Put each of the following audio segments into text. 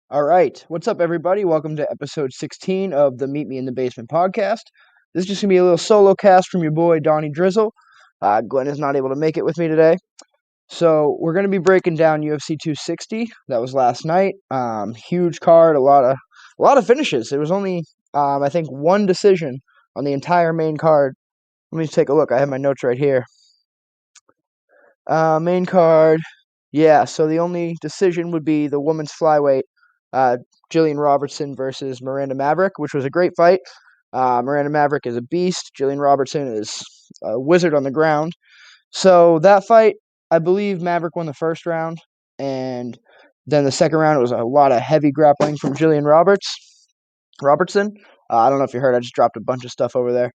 All right. What's up, everybody? Welcome to episode 16 of the Meet Me in the Basement podcast. This is just going to be a little solo cast from your boy, Donnie Drizzle. Glenn is not able to make it with me today. So we're going to be breaking down UFC 260. That was last night. Huge card, a lot of finishes. There was only, I think, one decision on the entire main card. Let me take a look. I have my notes right here. Main card. Yeah, so the only decision would be the women's flyweight, Jillian Robertson versus Miranda Maverick, which was a great fight. Miranda Maverick is a beast. Jillian Robertson is a wizard on the ground. So that fight, I believe Maverick won the first round, and then the second round it was a lot of heavy grappling from Jillian Robertson. I don't know if you heard, I just dropped a bunch of stuff over there.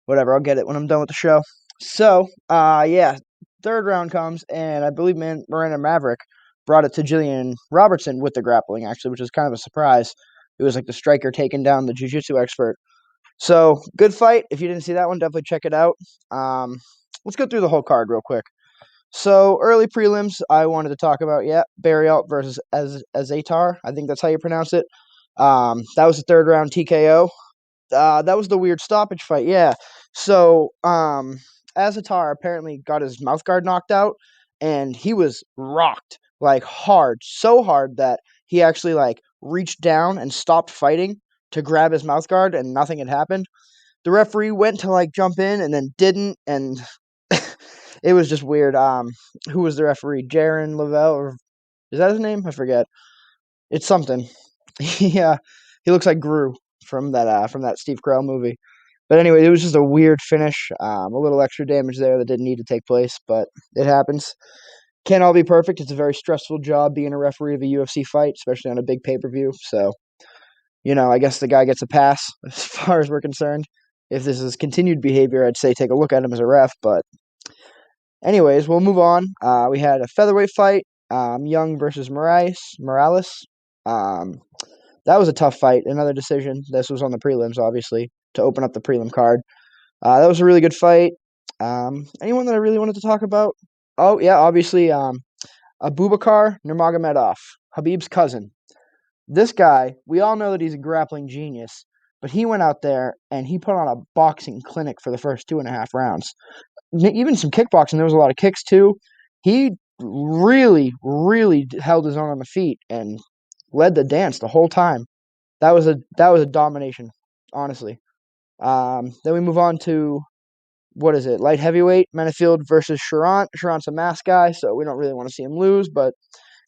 Whatever, I'll get it when I'm done with the show. So, yeah, third round comes, and I believe Miranda Maverick brought it to Jillian Robertson with the grappling, actually, which is kind of a surprise. It was like the striker taking down the jiu-jitsu expert. So, good fight. If you didn't see that one, definitely check it out. Let's go through the whole card real quick. So, early prelims, I wanted to talk about, Barry Alt versus Azatar. I think that's how you pronounce it. That was the third round TKO. That was the weird stoppage fight, yeah. So, Azatar apparently got his mouthguard knocked out, and he was rocked, like, hard, so hard that he actually, like, reached down and stopped fighting to grab his mouthguard, and nothing had happened. The referee went to, like, jump in and then didn't, and it was just weird. Who was the referee? Jaron Lavelle, or is that his name? I forget. It's something. Yeah, he looks like Gru from that Steve Carell movie. But anyway, it was just a weird finish. A little extra damage there that didn't need to take place, but it happens. Can't all be perfect. It's a very stressful job being a referee of a UFC fight, especially on a big pay-per-view. So, I guess the guy gets a pass as far as we're concerned. If this is continued behavior, I'd say take a look at him as a ref. But anyways, we'll move on. We had a featherweight fight, Young versus Morales. That was a tough fight. Another decision. This was on the prelims, obviously, to open up the prelim card. That was a really good fight. Anyone that I really wanted to talk about? Oh, yeah, obviously, Abubakar Nurmagomedov, Habib's cousin. This guy, we all know that he's a grappling genius, but he went out there and he put on a boxing clinic for the first 2.5 rounds. Even some kickboxing. There was a lot of kicks, too. He really, really held his own on the feet and led the dance the whole time. That was a domination, honestly. Then we move on to what is it? Light heavyweight, Menefield versus Charant. Charant's a mask guy, so we don't really want to see him lose, but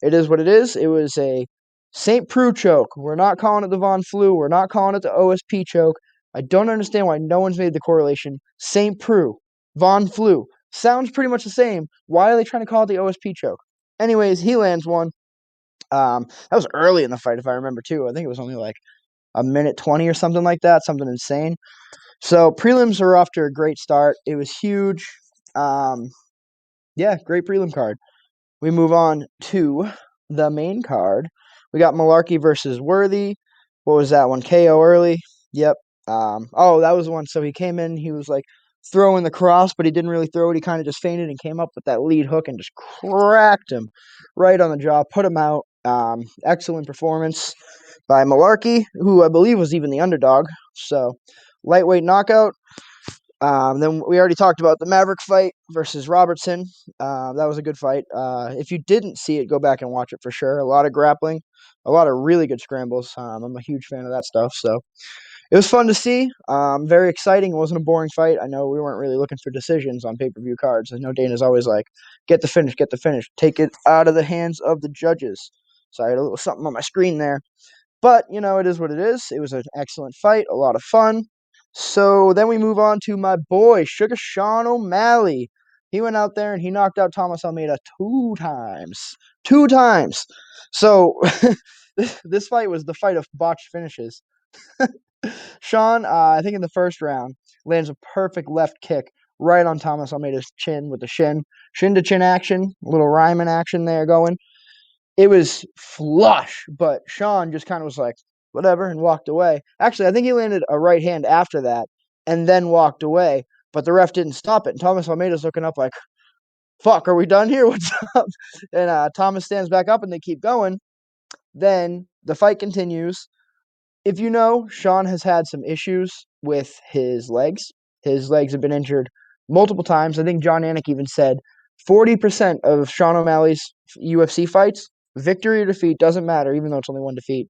it is what it is. It was a St. Preux choke. We're not calling it the Von Flue. We're not calling it the OSP choke. I don't understand why no one's made the correlation. St. Preux, Von Flue. Sounds pretty much the same. Why are they trying to call it the OSP choke? Anyways, he lands one. That was early in the fight, if I remember, too. I think it was only like a minute 20 or something like that, something insane. So prelims are off to a great start. It was huge. Great prelim card. We move on to the main card. We got Malarkey versus Worthy. What was that one? KO early. Yep. That was the one. So he came in. He was like throwing the cross, but he didn't really throw it. He kind of just feinted and came up with that lead hook and just cracked him right on the jaw, put him out. Excellent performance by Malarkey, who I believe was even the underdog. So, lightweight knockout. Then we already talked about the Maverick fight versus Robertson. That was a good fight. If you didn't see it, go back and watch it for sure. A lot of grappling, a lot of really good scrambles. I'm a huge fan of that stuff. So it was fun to see. Very exciting. It wasn't a boring fight. I know we weren't really looking for decisions on pay-per-view cards. I know Dana's always like, get the finish, take it out of the hands of the judges. So I had a little something on my screen there. But, it is what it is. It was an excellent fight, a lot of fun. So then we move on to my boy, Sugar Sean O'Malley. He went out there and he knocked out Thomas Almeida 2 times. 2 times. So this fight was the fight of botched finishes. Sean, I think in the first round, lands a perfect left kick right on Thomas Almeida's chin with the shin. Shin to chin action, a little Ryman action there going. It was flush, but Sean just kind of was like, whatever, and walked away. Actually, I think he landed a right hand after that and then walked away, but the ref didn't stop it. And Thomas Almeida's looking up like, fuck, are we done here? What's up? And Thomas stands back up and they keep going. Then the fight continues. If you know, Sean has had some issues with his legs. His legs have been injured multiple times. I think John Anik even said 40% of Sean O'Malley's UFC fights, victory or defeat, doesn't matter, even though it's only one defeat.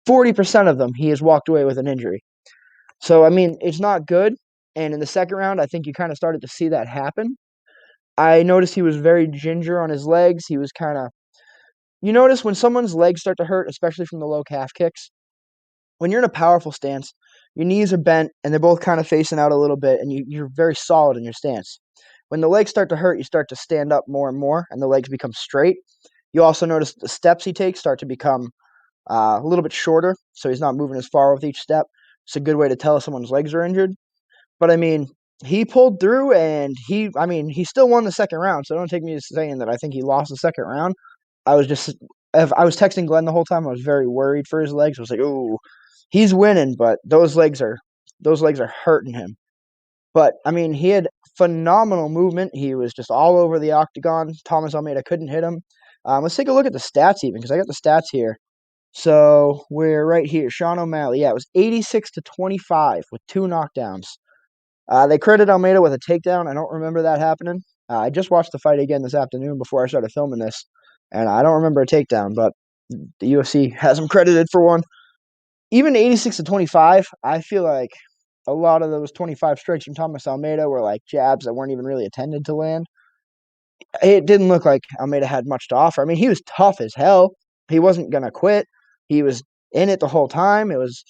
40% of them, he has walked away with an injury. So, I mean, it's not good. And in the second round, I think you kind of started to see that happen. I noticed he was very ginger on his legs. He was kind of, you notice when someone's legs start to hurt, especially from the low calf kicks, when you're in a powerful stance, your knees are bent and they're both kind of facing out a little bit, and you're very solid in your stance. When the legs start to hurt, you start to stand up more and more, and the legs become straight. You also notice the steps he takes start to become a little bit shorter, so he's not moving as far with each step. It's a good way to tell if someone's legs are injured. But I mean, he pulled through, and he still won the second round. So don't take me as saying that I think he lost the second round. I was just, if I was texting Glenn the whole time, I was very worried for his legs. I was like, oh, he's winning, but those legs are hurting him. But I mean, he had phenomenal movement. He was just all over the octagon. Thomas Almeida couldn't hit him. Let's take a look at the stats even because I got the stats here. So we're right here. Sean O'Malley. Yeah, it was 86-25 with 2 knockdowns. They credited Almeida with a takedown. I don't remember that happening. I just watched the fight again this afternoon before I started filming this, and I don't remember a takedown, but the UFC has him credited for one. Even 86-25, I feel like a lot of those 25 strikes from Thomas Almeida were like jabs that weren't even really intended to land. It didn't look like Almeida had much to offer. I mean, he was tough as hell. He wasn't going to quit. He was in it the whole time. It was,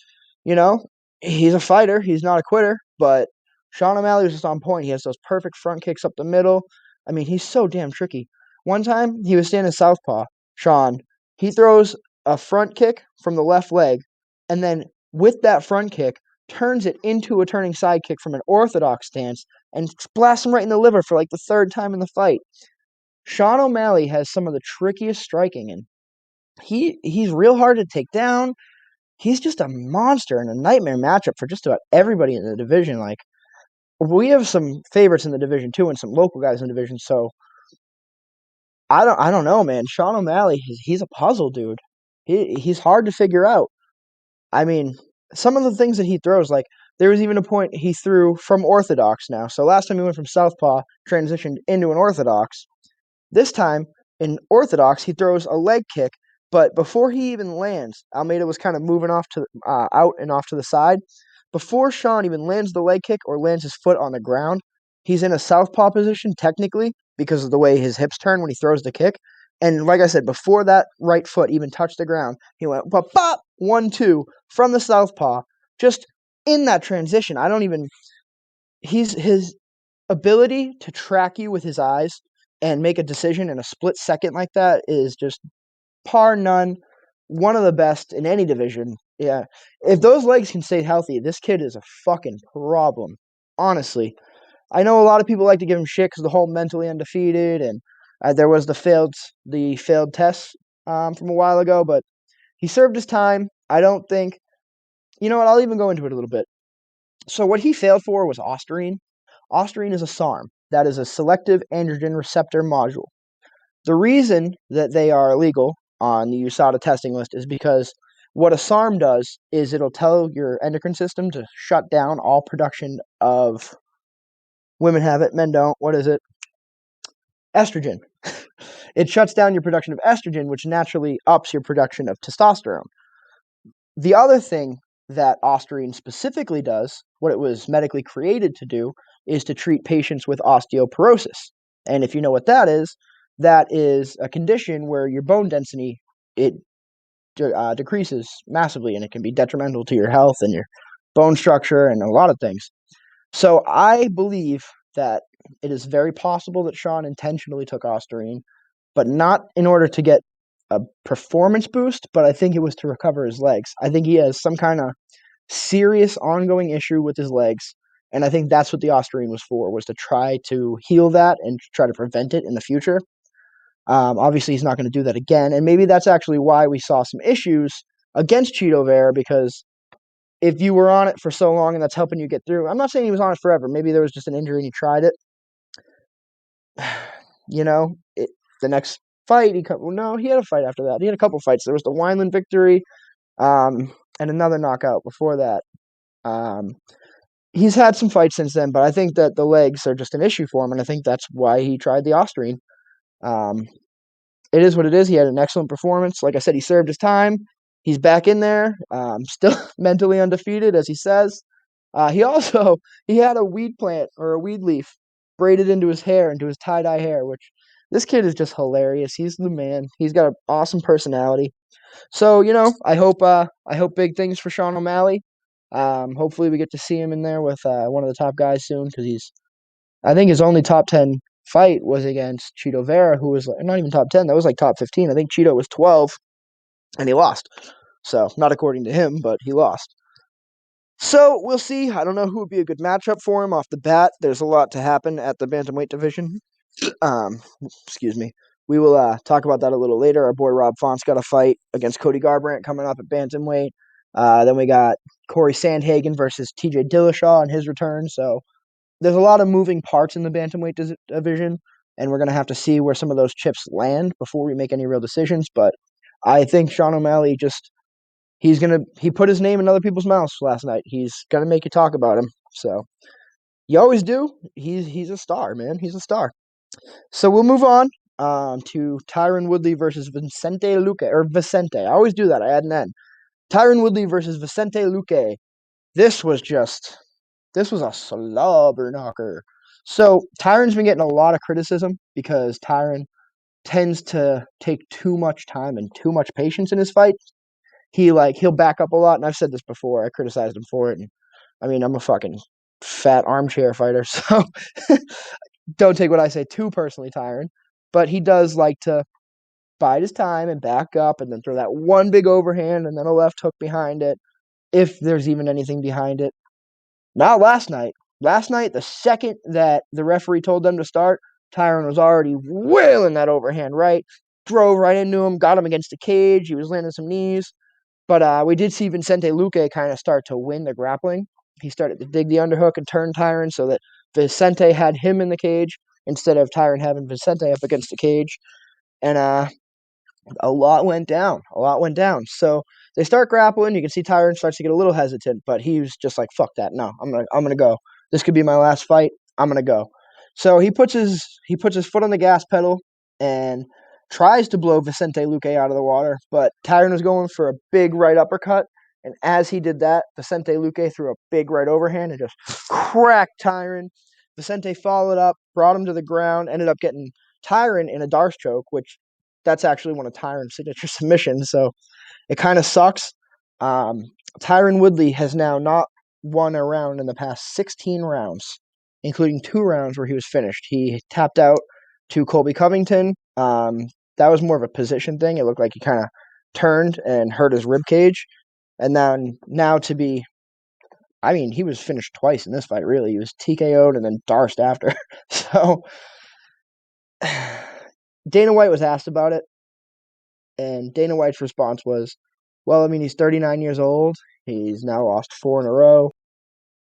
you know, he's a fighter. He's not a quitter. But Sean O'Malley was just on point. He has those perfect front kicks up the middle. I mean, he's so damn tricky. One time, he was standing southpaw. Sean, he throws a front kick from the left leg, and then with that front kick, turns it into a turning side kick from an orthodox stance and blasts him right in the liver for like the third time in the fight. Sean O'Malley has some of the trickiest striking, and he's real hard to take down. He's just a monster and a nightmare matchup for just about everybody in the division. Like we have some favorites in the division too, and some local guys in the division. So I don't know, man. Sean O'Malley, he's a puzzle, dude. He's hard to figure out. I mean, some of the things that he throws, like there was even a point he threw from orthodox now. So last time he went from southpaw, transitioned into an orthodox. This time, in orthodox, he throws a leg kick, but before he even lands, Almeida was kind of moving off to out and off to the side. Before Sean even lands the leg kick or lands his foot on the ground, he's in a southpaw position technically because of the way his hips turn when he throws the kick. And like I said, before that right foot even touched the ground, he went pop, pop, 1-2 from the southpaw. Just in that transition, I don't even. His ability to track you with his eyes and make a decision in a split second like that is just par none, one of the best in any division. Yeah. If those legs can stay healthy, this kid is a fucking problem. Honestly. I know a lot of people like to give him shit because the whole mentally undefeated and there was the failed test from a while ago, but he served his time. I don't think, you know what, I'll even go into it a little bit. So what he failed for was ostarine. Ostarine is a SARM. That is a selective androgen receptor module. The reason that they are illegal on the USADA testing list is because what a SARM does is it'll tell your endocrine system to shut down all production of, women have it, men don't, what is it? Estrogen. It shuts down your production of estrogen, which naturally ups your production of testosterone. The other thing that ostarine specifically does, what it was medically created to do, is to treat patients with osteoporosis. And if you know what that is a condition where your bone density it decreases massively, and it can be detrimental to your health and your bone structure and a lot of things. So I believe that it is very possible that Sean intentionally took ostarine, but not in order to get a performance boost, but I think it was to recover his legs. I think he has some kind of serious ongoing issue with his legs, and I think that's what the ostarine was to try to heal that and try to prevent it in the future. Obviously, he's not going to do that again, and maybe that's actually why we saw some issues against Cheeto Vera, because if you were on it for so long and that's helping you get through, I'm not saying he was on it forever. Maybe there was just an injury and he tried it. the next fight no, he had a fight after that. He had a couple fights. There was the Wineland victory, and another knockout before that. Um, he's had some fights since then, but I think that the legs are just an issue for him, and I think that's why he tried the Austrian. Um, it is what it is. He had an excellent performance. Like I said, he served his time. He's back in there, still mentally undefeated, as he says. He also he had a weed plant or a weed leaf braided into his hair, into his tie dye hair. Which this kid is just hilarious. He's the man. He's got an awesome personality. So I hope big things for Sean O'Malley. Hopefully we get to see him in there with one of the top guys soon because I think his only top 10 fight was against Cheeto Vera, who was not even top 10. That was like top 15. I think Cheeto was 12 and he lost. So not according to him, but he lost. So we'll see. I don't know who would be a good matchup for him off the bat. There's a lot to happen at the bantamweight division. Um, excuse me. We will talk about that a little later. Our boy Rob Font's got a fight against Cody Garbrandt coming up at bantamweight. Then we got Corey Sandhagen versus TJ Dillashaw in his return. So there's a lot of moving parts in the bantamweight division, and we're going to have to see where some of those chips land before we make any real decisions. But I think Sean O'Malley he put his name in other people's mouths last night. He's gonna make you talk about him. So you always do. He's a star, man. He's a star. So we'll move on to Tyron Woodley versus Vicente Luque, or Vicente. I always do that. I add an N. Tyron Woodley versus Vicente Luque. This was a slobber knocker. So Tyron's been getting a lot of criticism because Tyron tends to take too much time and too much patience in his fights. He'll back up a lot, and I've said this before. I criticized him for it, and I mean I'm a fucking fat armchair fighter, so don't take what I say too personally, Tyron. But he does like to bide his time and back up, and then throw that one big overhand, and then a left hook behind it, if there's even anything behind it. Not last night. Last night, the second that the referee told them to start, Tyron was already wailing that overhand right, drove right into him, got him against the cage. He was landing some knees. But we did see Vicente Luque kind of start to win the grappling. He started to dig the underhook and turn Tyron so that Vicente had him in the cage instead of Tyron having Vicente up against the cage. And a lot went down. A lot went down. So they start grappling. You can see Tyron starts to get a little hesitant, but he was just like, "Fuck that! No, I'm gonna go. This could be my last fight. I'm gonna go." So he puts his foot on the gas pedal and tries to blow Vicente Luque out of the water, but Tyron was going for a big right uppercut. And as he did that, Vicente Luque threw a big right overhand and just cracked Tyron. Vicente followed up, brought him to the ground, ended up getting Tyron in a Darce choke, which that's actually one of Tyron's signature submissions. So it kind of sucks. Um, Tyron Woodley has now not won a round in the past 16 rounds, including 2 rounds where he was finished. He tapped out to Colby Covington. That was more of a position thing. It looked like he kind of turned and hurt his rib cage. And then now he was finished twice in this fight, really. He was TKO'd and then Darced after. So Dana White was asked about it, and Dana White's response was, well, he's 39 years old. He's now lost 4 in a row.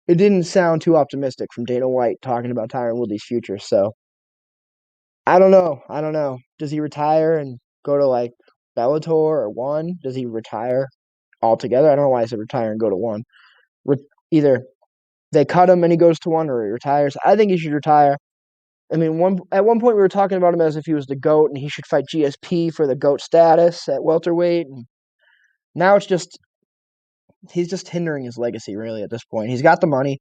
It didn't sound too optimistic from Dana White talking about Tyron Woodley's future. So I don't know. I don't know. Does he retire and go to like Bellator or One? Does he retire altogether? I don't know why I said retire and go to One. Either they cut him and he goes to One, or he retires. I think he should retire. At one point we were talking about him as if he was the GOAT and he should fight GSP for the GOAT status at welterweight. And now he's just hindering his legacy, really, at this point. He's got the money.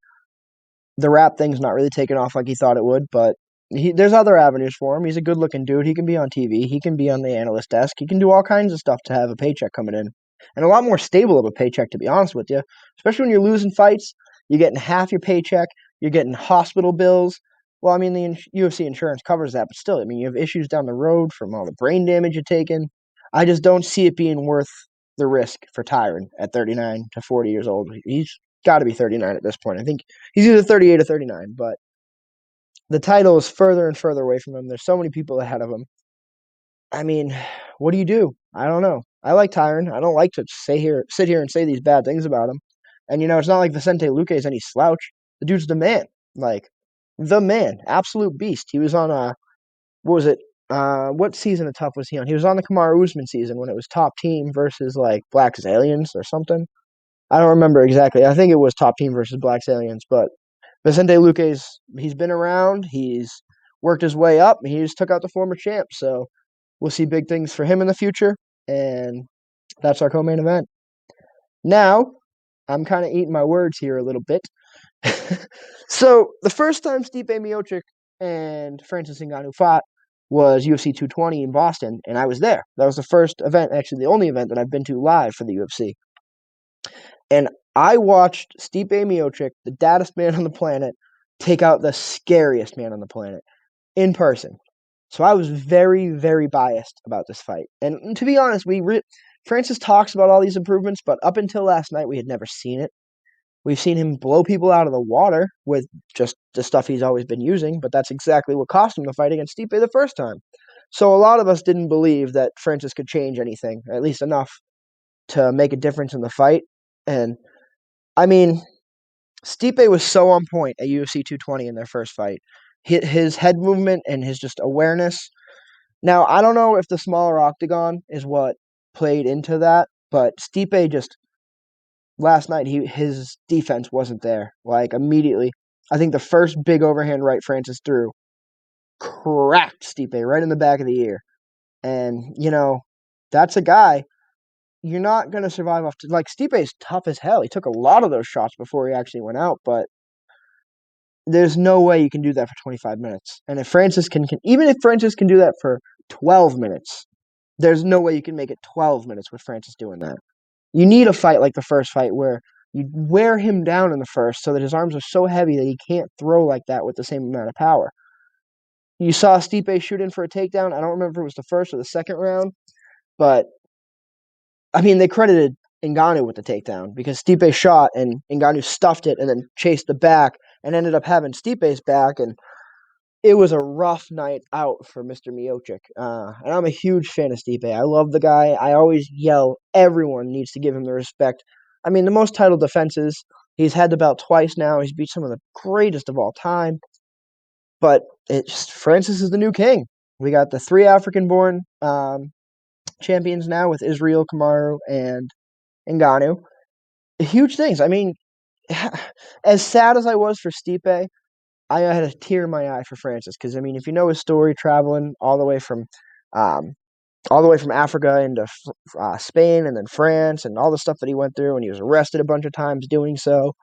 The rap thing's not really taking off like he thought it would, but there's other avenues for him. He's a good-looking dude. He can be on TV. He can be on the analyst desk. He can do all kinds of stuff to have a paycheck coming in. And a lot more stable of a paycheck, to be honest with you. Especially when you're losing fights, you're getting half your paycheck. You're getting hospital bills. Well, the UFC insurance covers that, but still, you have issues down the road from all the brain damage you're taking. I just don't see it being worth the risk for Tyron at 39 to 40 years old. He's got to be 39 at this point. I think he's either 38 or 39, but the title is further and further away from him. There's so many people ahead of him. What do you do? I don't know. I like Tyron. I don't like to sit here and say these bad things about him. And it's not like Vicente Luque is any slouch. The dude's the man. Like the man, absolute beast. He was on what was it? What season of Tough was he on? He was on the Kamaru Usman season when it was Top Team versus like Black Aliens or something. I don't remember exactly. I think it was Top Team versus Black Aliens, but Vicente Luque's he's been around. He's worked his way up. He just took out the former champ, so we'll see big things for him in the future. And that's our co-main event. Now, I'm kind of eating my words here a little bit. So the first time Stipe Miocic and Francis Ngannou fought was UFC 220 in Boston, and I was there. That was the first event, actually the only event that I've been to live for the UFC. And I watched Stipe Miocic, the daddest man on the planet, take out the scariest man on the planet in person. So I was very, very biased about this fight. And to be honest, Francis talks about all these improvements, but up until last night, we had never seen it. We've seen him blow people out of the water with just the stuff he's always been using, but that's exactly what cost him the fight against Stipe the first time. So a lot of us didn't believe that Francis could change anything, or at least enough to make a difference in the fight. And I mean, Stipe was so on point at UFC 220 in their first fight. His head movement and his just awareness. Now, I don't know if the smaller octagon is what played into that, but Stipe just last night his defense wasn't there. Like immediately, I think the first big overhand right Francis threw cracked Stipe right in the back of the ear, and that's a guy you're not going to survive off. Like Stipe's tough as hell. He took a lot of those shots before he actually went out, but there's no way you can do that for 25 minutes. And if Francis even if Francis can do that for 12 minutes, there's no way you can make it 12 minutes with Francis doing that. You need a fight like the first fight where you wear him down in the first so that his arms are so heavy that he can't throw like that with the same amount of power. You saw Stipe shoot in for a takedown. I don't remember if it was the first or the second round, but I mean, they credited Ngannou with the takedown because Stipe shot and Ngannou stuffed it and then chased the back and ended up having Stipe's back, and it was a rough night out for Mr. Miocic. And I'm a huge fan of Stipe. I love the guy. I always yell, everyone needs to give him the respect. I mean, the most title defenses. He's had the belt twice now. He's beat some of the greatest of all time. But Francis is the new king. We got the three African-born champions now with Israel, Kamaru, and Ngannou. Huge things. I mean, as sad as I was for Stipe, I had a tear in my eye for Francis because I mean, if you know his story, traveling um, all the way from Africa into Spain and then France and all the stuff that he went through, and he was arrested a bunch of times doing so.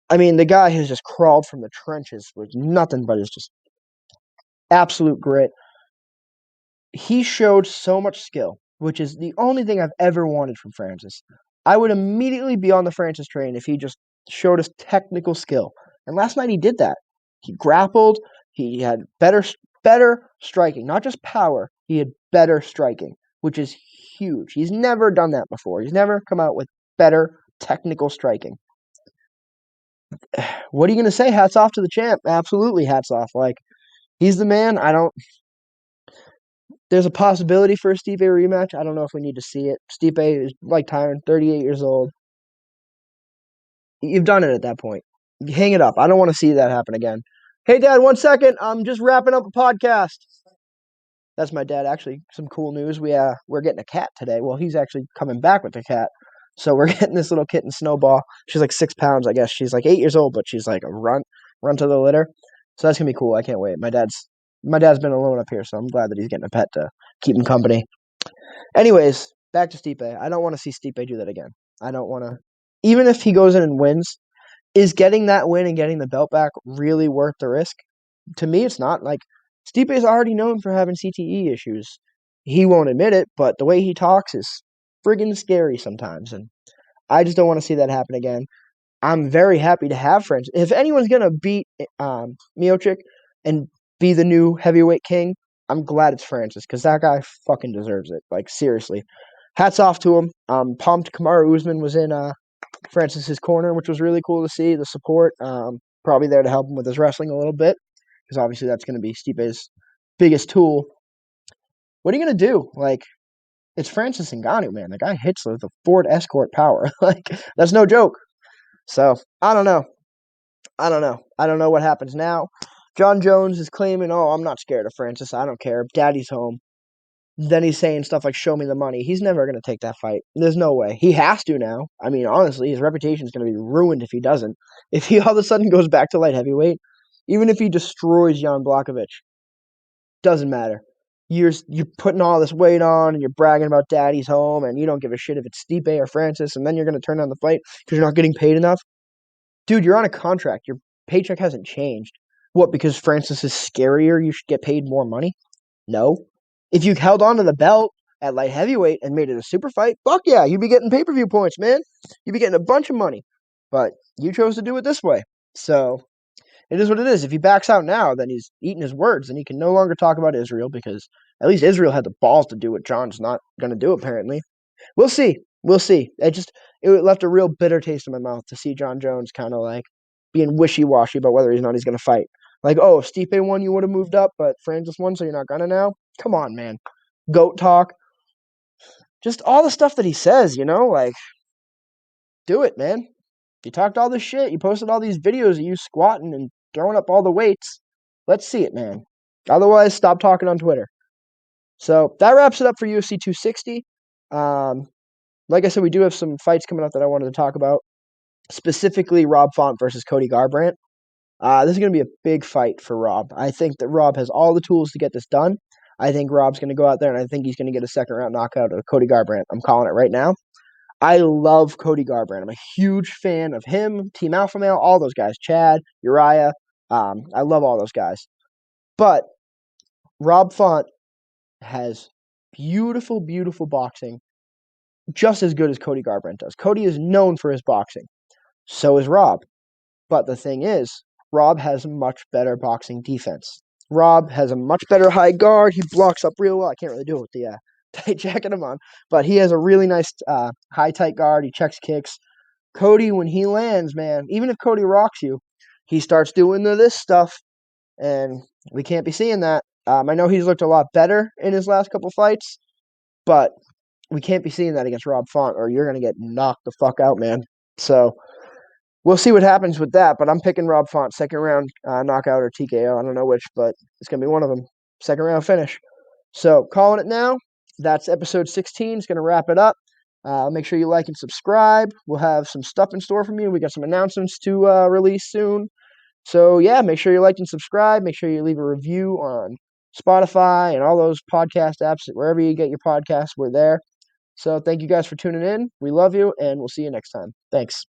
I mean, the guy has just crawled from the trenches with nothing but his just absolute grit. He showed so much skill, which is the only thing I've ever wanted from Francis. I would immediately be on the Francis train if he just showed us technical skill. And last night he did that. He grappled. He had better striking, not just power. He had better striking, which is huge. He's never done that before. He's never come out with better technical striking. What are you going to say? Hats off to the champ. Absolutely hats off. Like, he's the man. There's a possibility for a Stipe rematch. I don't know if we need to see it. Stipe is like Tyron, 38 years old. You've done it at that point. Hang it up. I don't want to see that happen again. Hey, Dad, 1 second. I'm just wrapping up a podcast. That's my dad. Actually, some cool news. We're getting a cat today. Well, he's actually coming back with the cat. So we're getting this little kitten, Snowball. She's like 6 pounds, I guess. She's like 8 years old, but she's like a run to the litter. So that's gonna be cool. I can't wait. My dad's been alone up here, so I'm glad that he's getting a pet to keep him company. Anyways, back to Stipe. I don't want to see Stipe do that again. I don't want to. Even if he goes in and wins, is getting that win and getting the belt back really worth the risk? To me, it's not. Like, Stipe is already known for having CTE issues. He won't admit it, but the way he talks is friggin' scary sometimes, and I just don't want to see that happen again. I'm very happy to have Francis. If anyone's gonna beat Miocic and be the new heavyweight king, I'm glad it's Francis because that guy fucking deserves it. Like, seriously, hats off to him. Pumped. Kamaru Usman was in Francis's corner, which was really cool to see. The support, probably there to help him with his wrestling a little bit because obviously that's going to be Stipe's biggest tool. What are you gonna do? Like, it's Francis Ngannou, man. The guy hits with a Ford Escort power. Like, that's no joke. So I don't know. I don't know what happens now. John Jones is claiming, oh, I'm not scared of Francis. I don't care. Daddy's home. Then he's saying stuff like, show me the money. He's never going to take that fight. There's no way. He has to now. I mean, honestly, his reputation is going to be ruined if he doesn't. If he all of a sudden goes back to light heavyweight, even if he destroys Jan Blachowicz, doesn't matter. You're putting all this weight on and you're bragging about daddy's home and you don't give a shit if it's Stipe or Francis and then you're going to turn down the fight because you're not getting paid enough. Dude, you're on a contract. Your paycheck hasn't changed. What, because Francis is scarier, you should get paid more money? No. If you held on to the belt at light heavyweight and made it a super fight, fuck yeah, you'd be getting pay-per-view points, man. You'd be getting a bunch of money. But you chose to do it this way. So it is what it is. If he backs out now, then he's eating his words and he can no longer talk about Israel because at least Israel had the balls to do what John's not going to do, apparently. We'll see. We'll see. It left a real bitter taste in my mouth to see John Jones kind of like being wishy-washy about whether or not he's going to fight. Like, oh, if Stipe won, you would have moved up, but Francis won, so you're not going to now? Come on, man. Goat talk. Just all the stuff that he says, like, do it, man. You talked all this shit. You posted all these videos of you squatting and throwing up all the weights. Let's see it, man. Otherwise, stop talking on Twitter. So that wraps it up for UFC 260. Like I said, we do have some fights coming up that I wanted to talk about. Specifically, Rob Font versus Cody Garbrandt. This is going to be a big fight for Rob. I think that Rob has all the tools to get this done. I think Rob's going to go out there, and I think he's going to get a second-round knockout of Cody Garbrandt. I'm calling it right now. I love Cody Garbrandt. I'm a huge fan of him, Team Alpha Male, all those guys, Chad, Uriah. I love all those guys. But Rob Font has beautiful, beautiful boxing, just as good as Cody Garbrandt does. Cody is known for his boxing. So is Rob. But the thing is, Rob has much better boxing defense. Rob has a much better high guard. He blocks up real well. I can't really do it with the tight jacket I'm on. But he has a really nice high tight guard. He checks kicks. Cody, when he lands, man, even if Cody rocks you, he starts doing this stuff. And we can't be seeing that. I know he's looked a lot better in his last couple fights. But we can't be seeing that against Rob Font or you're going to get knocked the fuck out, man. So we'll see what happens with that, but I'm picking Rob Font, second round knockout or TKO. I don't know which, but it's going to be one of them. Second round finish. So calling it now. That's episode 16. It's going to wrap it up. Make sure you like and subscribe. We'll have some stuff in store from you. We got some announcements to release soon. So yeah, make sure you like and subscribe. Make sure you leave a review on Spotify and all those podcast apps. Wherever you get your podcasts, we're there. So thank you guys for tuning in. We love you, and we'll see you next time. Thanks.